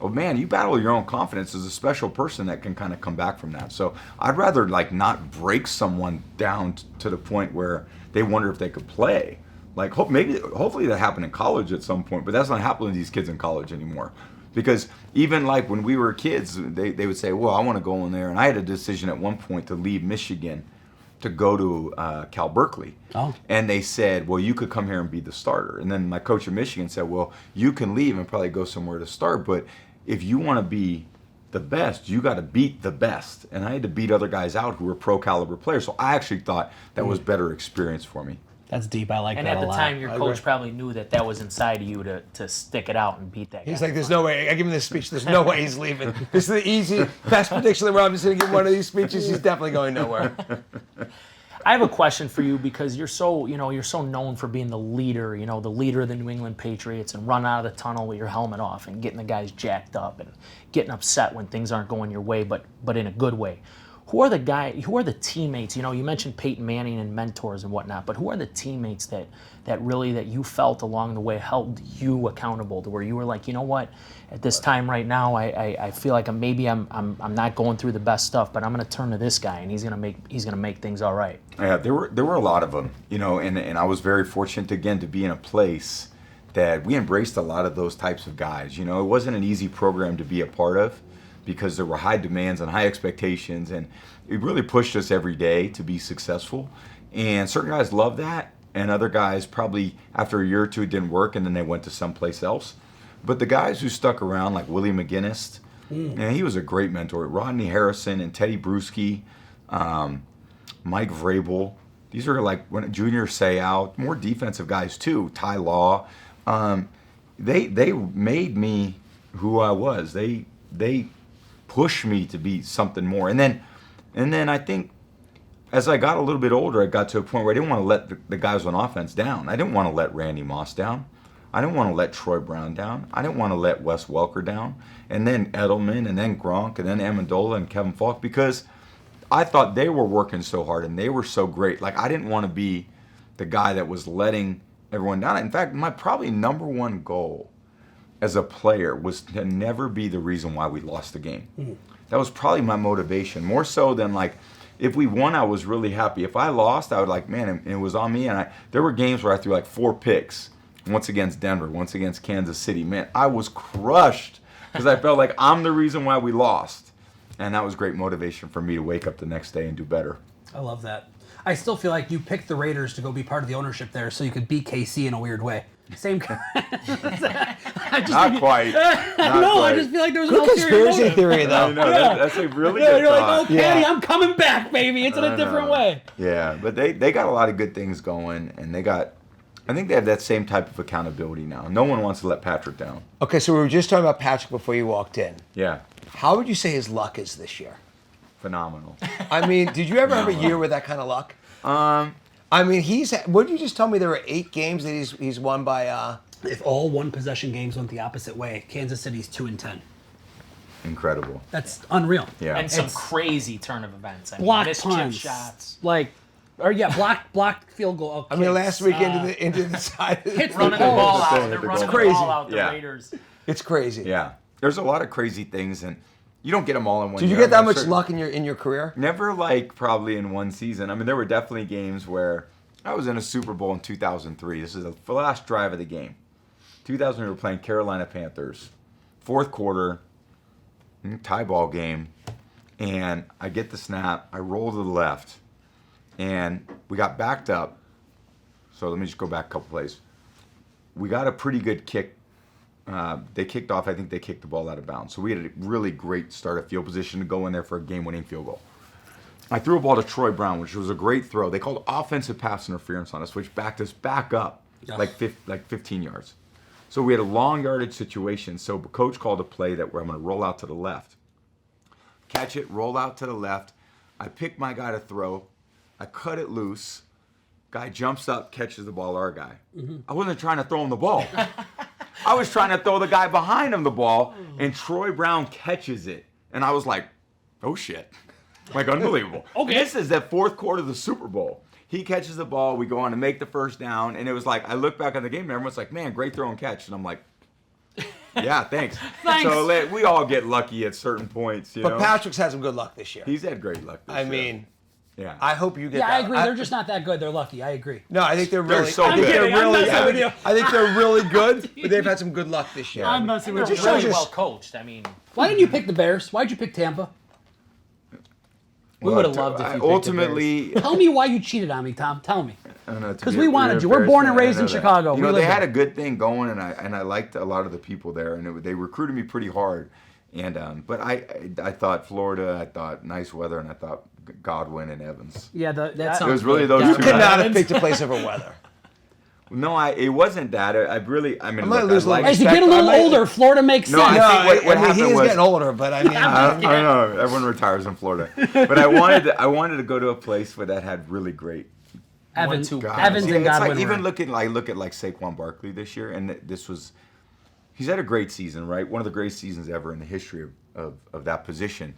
Oh man, you battle your own confidence as a special person that can kind of come back from that. So I'd rather not break someone down to the point where they wonder if they could play. Hopefully that happened in college at some point, but that's not happening to these kids in college anymore. Because even when we were kids, they would say, well, I want to go in there. And I had a decision at one point to leave Michigan to go to Cal Berkeley. Oh. And they said, well, you could come here and be the starter. And then my coach at Michigan said, well, you can leave and probably go somewhere to start, but if you want to be the best, you got to beat the best. And I had to beat other guys out who were pro caliber players. So I actually thought that was better experience for me. That's deep. I like and that a lot. And at the time, your coach probably knew that was inside of you to stick it out and beat that guy. He's like, there's no way. I give him this speech. There's no way he's leaving. This is the best prediction in the world. I'm just going to give one of these speeches. He's definitely going nowhere. I have a question for you, because you're so known for being the leader of the New England Patriots, and running out of the tunnel with your helmet off and getting the guys jacked up and getting upset when things aren't going your way, but in a good way. Who are the teammates? You mentioned Peyton Manning and mentors and whatnot, but who are the teammates that you felt along the way held you accountable, to where you were like, you know what, at this time right now, I feel like I'm not going through the best stuff, but I'm going to turn to this guy and he's going to make things all right. Yeah, there were a lot of them, and I was very fortunate again to be in a place that we embraced a lot of those types of guys. It wasn't an easy program to be a part of, because there were high demands and high expectations, and it really pushed us every day to be successful. And certain guys loved that, and other guys probably after a year or two it didn't work, and then they went to someplace else. But the guys who stuck around, like Willie McGinnis, and he was a great mentor. Rodney Harrison and Teddy Bruschi, Mike Vrabel. These are when Junior Seau, more defensive guys too. Ty Law. They made me who I was. They pushed me to be something more. And then I think as I got a little bit older, I got to a point where I didn't want to let the guys on offense down. I didn't want to let Randy Moss down. I didn't want to let Troy Brown down. I didn't want to let Wes Welker down. And then Edelman, and then Gronk, and then Amendola and Kevin Falk, because I thought they were working so hard and they were so great. I didn't want to be the guy that was letting everyone down. In fact, my probably number one goal as a player was to never be the reason why we lost the game. That was probably my motivation, more so than if we won, I was really happy. If I lost, I would man, it was on me. And there were games where I threw 4 picks, once against Denver, once against Kansas City. Man, I was crushed because I felt like I'm the reason why we lost. And that was great motivation for me to wake up the next day and do better. I love that. I still feel like you picked the Raiders to go be part of the ownership there so you could beat KC in a weird way. Same. I just Not quite. no, I just feel like there was an Good ulterior conspiracy motive. theory, though. I know, that's a really Yeah, good you're like, thought. oh, Patty, Yeah. I'm coming back, baby. It's in a different way. Yeah, but they got a lot of good things going, and I think they have that same type of accountability now. No one wants to let Patrick down. Okay, so we were just talking about Patrick before you walked in. Yeah, How would you say his luck is this year? phenomenal. I mean, did you ever have a year with that kind of luck? I mean, what did you just tell me? There were 8 games that he's won by. If all one possession games went the opposite way, Kansas City's 2-10. Incredible. That's unreal. Yeah. And some It's crazy turn of events. I mean, blocked missed chip punts, shots. blocked field goal. I mean, last week into the side. hits Running the post. ball out. Saying They're the running the goal. ball out, the Yeah. Raiders. It's crazy. Yeah. There's a lot of crazy things, and you don't get them all in one Did you year. get that I mean, much certain- luck in your career? Never probably in one season. I mean, there were definitely games where I was in a Super Bowl in 2003. This is the last drive of the game. 2000, we were playing Carolina Panthers. 4th quarter, tie ball game, and I get the snap. I roll to the left, and we got backed up. So let me just go back a couple plays. We got a pretty good kick. They kicked off. I think they kicked the ball out of bounds. So we had a really great start of field position to go in there for a game-winning field goal. I threw a ball to Troy Brown, which was a great throw. They called offensive pass interference on us, which backed us back up like 15 yards. So we had a long yardage situation. So coach called a play where I'm going to roll out to the left. Catch it, roll out to the left. I pick my guy to throw. I cut it loose. Guy jumps up, catches the ball, our guy. I wasn't trying to throw him the ball. I was trying to throw the guy behind him the ball, and Troy Brown catches it. And I was like, oh shit. Like, unbelievable. Okay. This is the 4th quarter of the Super Bowl. He catches the ball, we go on to make the first down, and it was like, I look back on the game, and everyone's like, man, great throw and catch. And I'm like, yeah, thanks. Thanks. So we all get lucky at certain points, you But know. Patrick's had some good luck this year. He's had great luck this I year. mean, yeah. I hope you get Yeah, that. I agree. They're just not that good. They're lucky. I agree. No, I think they're really. so I think good. they're I'm really. messing with you. I think they're really good, but they've had some good luck this year. I'm messing They're with you. shows really us- well coached. I mean, Why didn't you pick the Bears? Why'd you pick Tampa? we would have loved if you picked the ultimately, Tell me why you cheated on me, Tom. Tell me. Because Because we wanted you. We're born and raised in Chicago. You know, We they live had there. a good thing going, and I liked a lot of the people there, and they recruited me pretty hard. And but I thought Florida, I thought nice weather, and I thought Godwin and Evans. Yeah, That It sounds was really good. those You two could guys. not have picked a place over weather. No, it wasn't that. I mean, might look, lose a little As you respect. get a little I might- older, Florida makes No, sense. I think what I mean, he happened is was- getting older, but I mean, I don't know. Everyone retires in Florida, but I wanted to go to a place where that had really great. Evans, 1-2 guys. Evans Yeah, and it's Godwin. like, were even in. look at Saquon Barkley this year, and he's had a great season, right? One of the greatest seasons ever in the history of that position.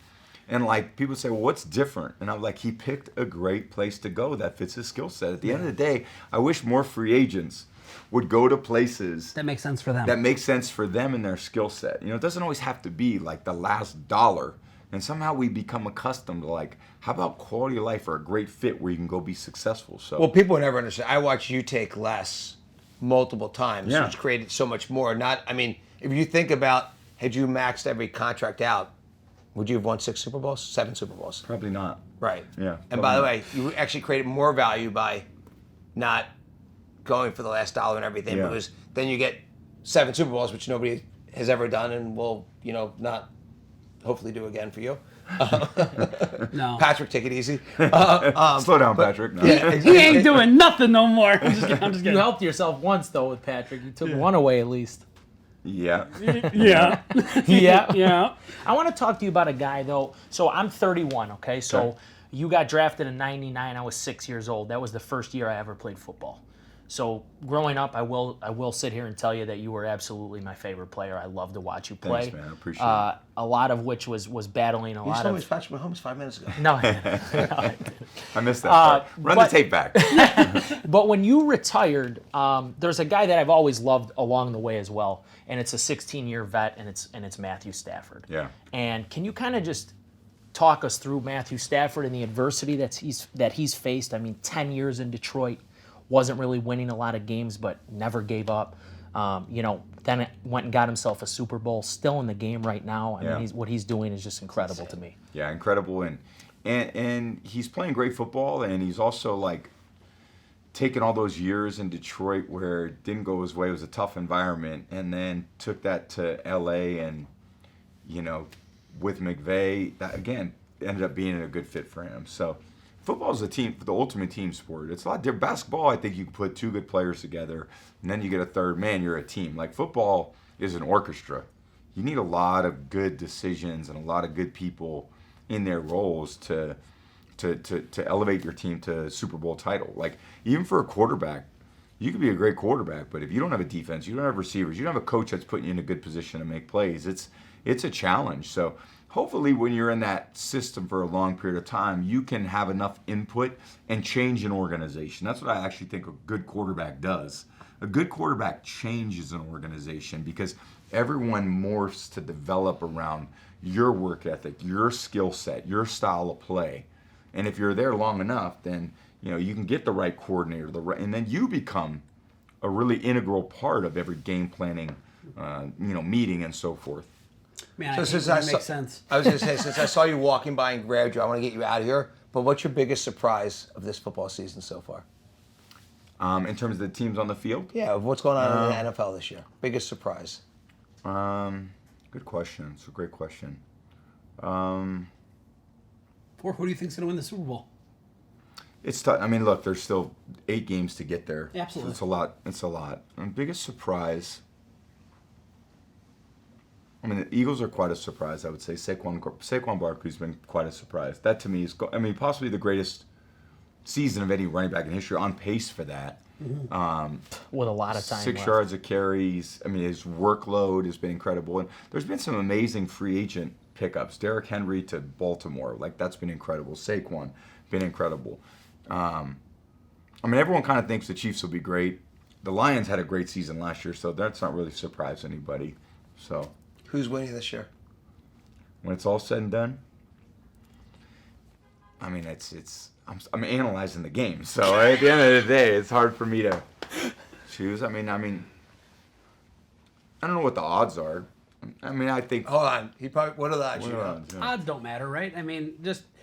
And like people say, well, what's different? And I'm like, he picked a great place to go that fits his skill set. At the end of the day, I wish more free agents would go to places That makes sense for them. that make sense for them and their skill set. You know, it doesn't always have to be like the last dollar. And somehow we become accustomed to like, how about quality of life or a great fit where you can go be successful? So well, people would never understand. I watched you take less multiple times, Yeah. which created so much more. I mean, if you think about, had you maxed every contract out, would you have won 6 Super Bowls, 7 Super Bowls? probably not. Right. Yeah, And by the probably way, you actually created more value by not going for the last dollar and everything, Yeah. because then you get 7 Super Bowls, which nobody has ever done, and will, not hopefully do again for you. No. Patrick, take it easy. Slow down, Patrick. No. He ain't doing nothing no more. I'm just kidding. You helped yourself once though with Patrick. You took one away at least. Yeah. Yeah. Yeah. Yeah. I want to talk to you about a guy though. So I'm 31. Okay. So Okay. you got drafted in '99. I was 6 years old. That was the first year I ever played football. So growing up, I will sit here and tell you that you were absolutely my favorite player. I love to watch you play. Thanks, man. I appreciate it. A lot of which was battling a You lot told me of. Patrick Mahomes 5 minutes ago. No, I missed that part. Run the but- tape back. but when you retired, there's a guy that I've always loved along the way as well, and it's a 16-year vet, and it's Matthew Stafford. Yeah. And can you kind of just talk us through Matthew Stafford and the adversity that he's faced? I mean, 10 years in Detroit, wasn't really winning a lot of games, but never gave up. Then it went and got himself a Super Bowl. Still in the game right now. I Yeah. mean, what he's doing is just incredible to me. Yeah, incredible, and he's playing great football, and he's also like, taking all those years in Detroit where it didn't go his way, it was a tough environment, and then took that to LA and, with McVay, that again ended up being a good fit for him. So football is the ultimate team sport. It's a lot different. Basketball, I think you can put two good players together, and then you get a third man, you're a team. Like football is an orchestra. You need a lot of good decisions and a lot of good people in their roles to elevate your team to a Super Bowl title. Like even for a quarterback, you could be a great quarterback, but if you don't have a defense, you don't have receivers, you don't have a coach that's putting you in a good position to make plays, it's a challenge. So hopefully when you're in that system for a long period of time, you can have enough input and change an organization. That's what I actually think a good quarterback does. A good quarterback changes an organization because everyone morphs to develop around your work ethic, your skill set, your style of play. And if you're there long enough, then you can get the right coordinator, and then you become a really integral part of every game planning, meeting and so forth. Man, I think that makes sense. I was going to say, since I saw you walking by and grabbed you, I want to get you out of here. But what's your biggest surprise of this football season so far? In terms of the teams on the field? Yeah, of what's going on in the NFL this year. Biggest surprise. Good question. It's a great question. Or who do you think's going to win the Super Bowl? It's tough. I mean, look, there's still 8 games to get there. Absolutely. So it's a lot. Biggest surprise. I mean, the Eagles are quite a surprise, I would say. Saquon Barkley's been quite a surprise. That to me is, possibly the greatest season of any running back in history, on pace for that. Mm-hmm. With a lot of time 6 left. yards of carries. I mean, his workload has been incredible. And there's been some amazing free agent pickups. Derrick Henry to Baltimore. That's been incredible. Saquon, been incredible. Everyone kind of thinks the Chiefs will be great. The Lions had a great season last year, so that's not really surprised anybody. So, who's winning this year? When it's all said and done, I'm analyzing the game. So at the end of the day, it's hard for me to choose. I don't know what the odds are. I think. Hold on. What are the odds? Odds don't matter, right?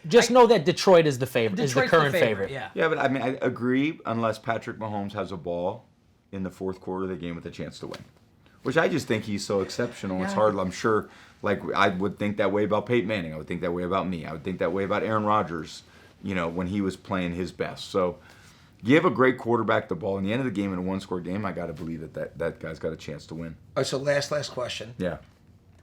Just know that Detroit is the favorite. Is the current favorite. Yeah. Yeah, but I agree. Unless Patrick Mahomes has a ball in the fourth quarter of the game with a chance to win, which I just think he's so exceptional. Yeah. It's hard. I'm sure. I would think that way about Peyton Manning. I would think that way about me. I would think that way about Aaron Rodgers. When he was playing his best. So, give a great quarterback the ball in the end of the game in a one-score game. I got to believe that guy's got a chance to win. All right. So last question. Yeah.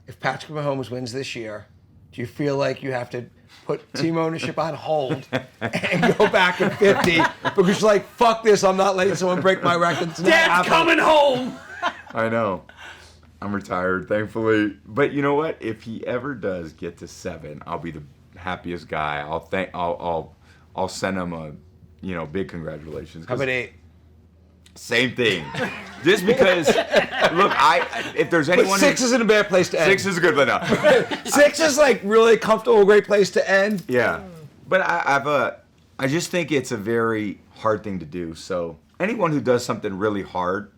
If Patrick Mahomes wins this year, do you feel like you have to put team ownership on hold and go back to 50 because you're like, fuck this, I'm not letting someone break my record? Dad's coming home. I know. I'm retired, thankfully. But you know what? If he ever does get to 7, I'll be the happiest guy. I'll send him a big congratulations. How about 8? Same thing. Just because, look, if there's anyone. But 6 isn't a bad place to end. 6 is a good one. No. 6 is really comfortable, great place to end. Yeah, but I just think it's a very hard thing to do. So anyone who does something really hard,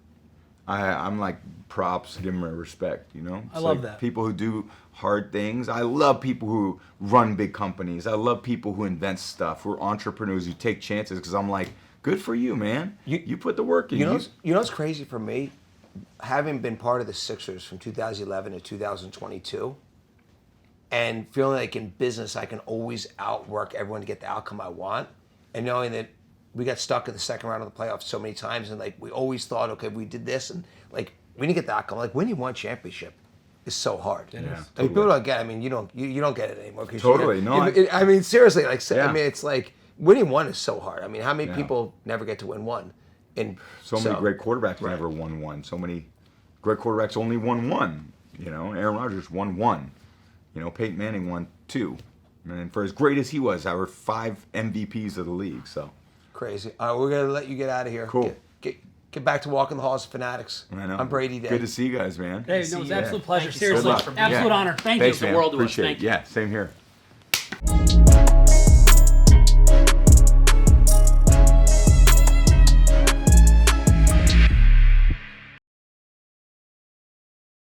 I'm like props, give them my respect. I love that. People who do hard things. I love people who run big companies. I love people who invent stuff, who are entrepreneurs, who take chances. Because I'm like, good for you, man. You put the work in. You know what's crazy for me? Having been part of the Sixers from 2011 to 2022, and feeling like in business I can always outwork everyone to get the outcome I want, and knowing that we got stuck in the second round of the playoffs so many times, and we always thought, okay, we did this, and we didn't get the outcome. Winning one championship is so hard. Yeah, totally. People don't get it. You don't get it anymore. Totally, seriously, yeah. It's like winning one is so hard. How many people never get to win one? And so many great quarterbacks never won one. So many great quarterbacks only won one. Aaron Rodgers won 1. Peyton Manning won 2. And for as great as he was, there were 5 MVPs of the league. So crazy. All right, we're gonna let you get out of here. Cool. Get back to walking the halls of Fanatics. I know. I'm Brady Day. Good to see you guys, man. Hey, no, it was an absolute pleasure. Thank you so Seriously, much for being absolute here. honor. Thank Thanks, you. man. The world to us. Appreciate Thank it. you. Yeah, same here.